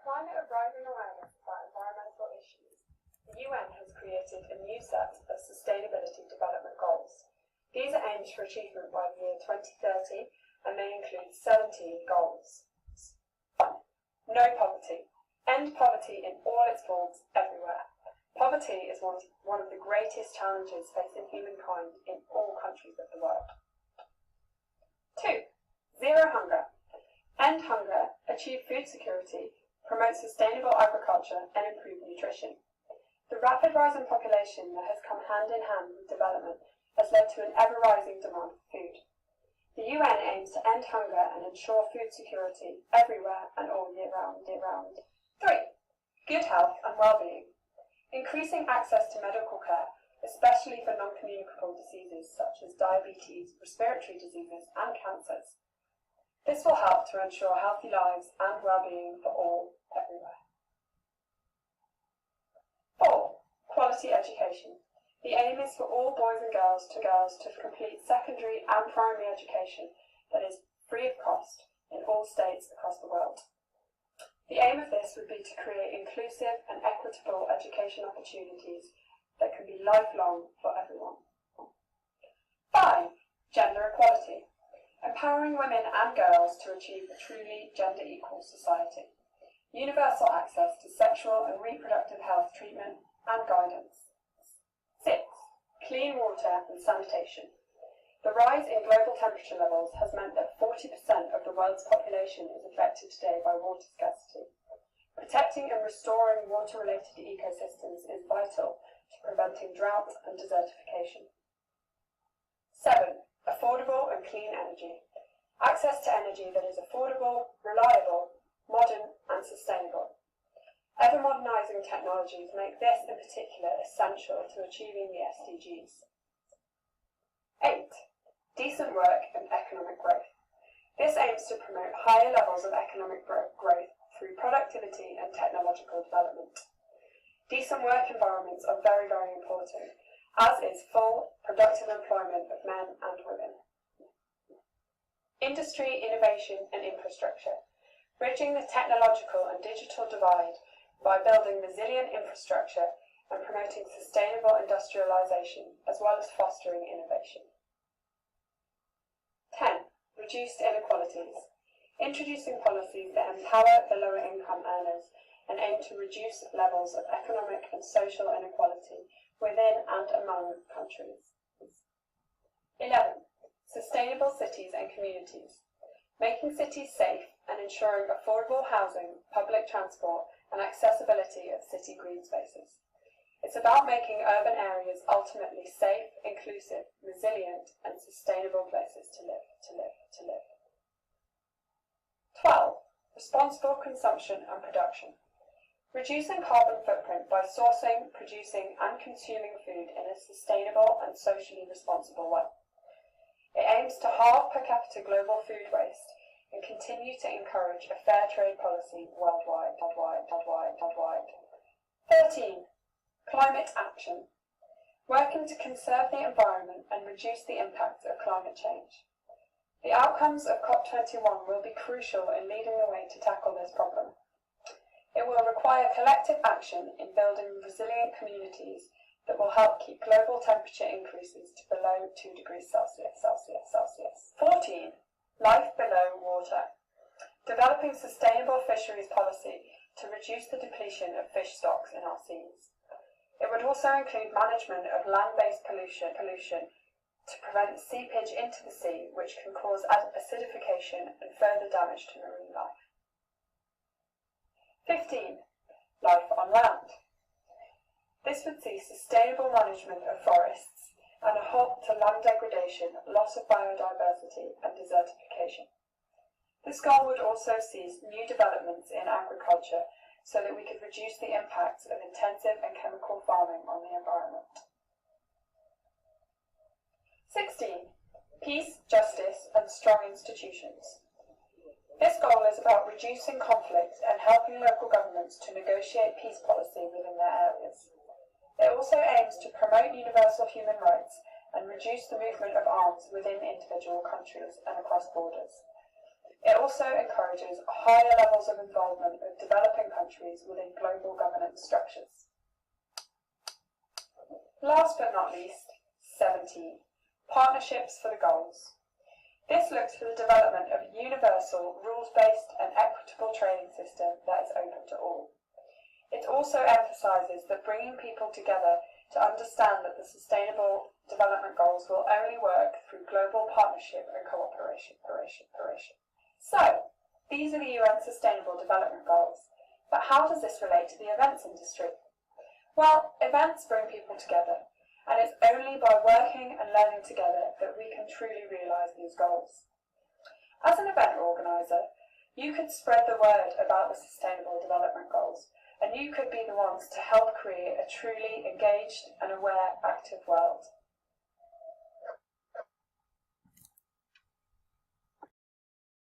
climate of rising awareness about environmental issues, the UN has created a new set of Sustainability Development Goals. These are aimed for achievement by the year 2030 and they include 17 goals. 1. No poverty. End poverty in all its forms everywhere. Poverty is one of the greatest challenges facing humankind in all countries of the world. 2. Zero hunger. End hunger, achieve food security, promote sustainable agriculture and improve nutrition. The rapid rise in population that has come hand in hand with development has led to an ever-rising demand for food. The UN aims to end hunger and ensure food security everywhere and all year round. 3. Good health and well-being. Increasing access to medical care, especially for non-communicable diseases such as diabetes, respiratory diseases and cancers. This will help to ensure healthy lives and well-being for all, everywhere. 4. Quality education. The aim is for all boys and girls to complete secondary and primary education that is free of cost in all states across the world. The aim of this would be to create inclusive and equitable education opportunities that can be lifelong for everyone. 5. Gender equality. Empowering women and girls to achieve a truly gender-equal society. Universal access to sexual and reproductive health treatment and guidance. 6. Clean water and sanitation. The rise in global temperature levels has meant that 40% of the world's population is affected today by water scarcity. Protecting and restoring water-related ecosystems is vital to preventing drought and desertification. 7. Affordable and clean energy. Access to energy that is affordable, reliable, modern and sustainable. Ever-modernising technologies make this in particular essential to achieving the SDGs. 8. Decent work and economic growth. This aims to promote higher levels of economic growth through productivity and technological development. Decent work environments are very, very important, as is full, productive employment of men and women. Industry, innovation and infrastructure. Bridging the technological and digital divide by building resilient infrastructure and promoting sustainable industrialisation, as well as fostering innovation. 10. Reduced inequalities. Introducing policies that empower the lower income earners and aim to reduce levels of economic and social inequality within and among countries. 11. Sustainable cities and communities. Making cities safe and ensuring affordable housing, public transport and accessibility of city green spaces. It's about making urban areas ultimately safe, inclusive, resilient and sustainable places to live. 12. Responsible consumption and production. Reducing carbon footprint by sourcing, producing and consuming food in a sustainable and socially responsible way. It aims to halve per capita global food waste and continue to encourage a fair trade policy worldwide. 13. Climate action. Working to conserve the environment and reduce the impact of climate change. The outcomes of COP21 will be crucial in leading the way to tackle this problem. It will require collective action in building resilient communities that will help keep global temperature increases to below 2 degrees Celsius. 14. Life below water. Developing sustainable fisheries policy to reduce the depletion of fish stocks in our seas. It would also include management of land-based pollution to prevent seepage into the sea, which can cause acidification and further damage to marine life. 15. Life on land. This would see sustainable management of forests and a halt to land degradation, loss of biodiversity and desertification. This goal would also see new developments in agriculture so that we could reduce the impacts of intensive and chemical farming on the environment. 16. Peace, justice and strong institutions. This goal is about reducing conflict and helping local governments to negotiate peace policy within their areas. It also aims to promote universal human rights and reduce the movement of arms within individual countries and across borders. It also encourages higher levels of involvement of developing countries within global governance structures. Last but not least, 17. Partnerships for the goals. This looks for the development of a universal, rules-based and equitable trading system that is open to all. It also emphasises that bringing people together to understand that the Sustainable Development Goals will only work through global partnership and cooperation. So, these are the UN Sustainable Development Goals, but how does this relate to the events industry? Well, events bring people together, and it's only by working and learning together that we can truly realise these goals. As an event organiser, you could spread the word about the Sustainable Development Goals, and you could be the ones to help create a truly engaged and aware, active world.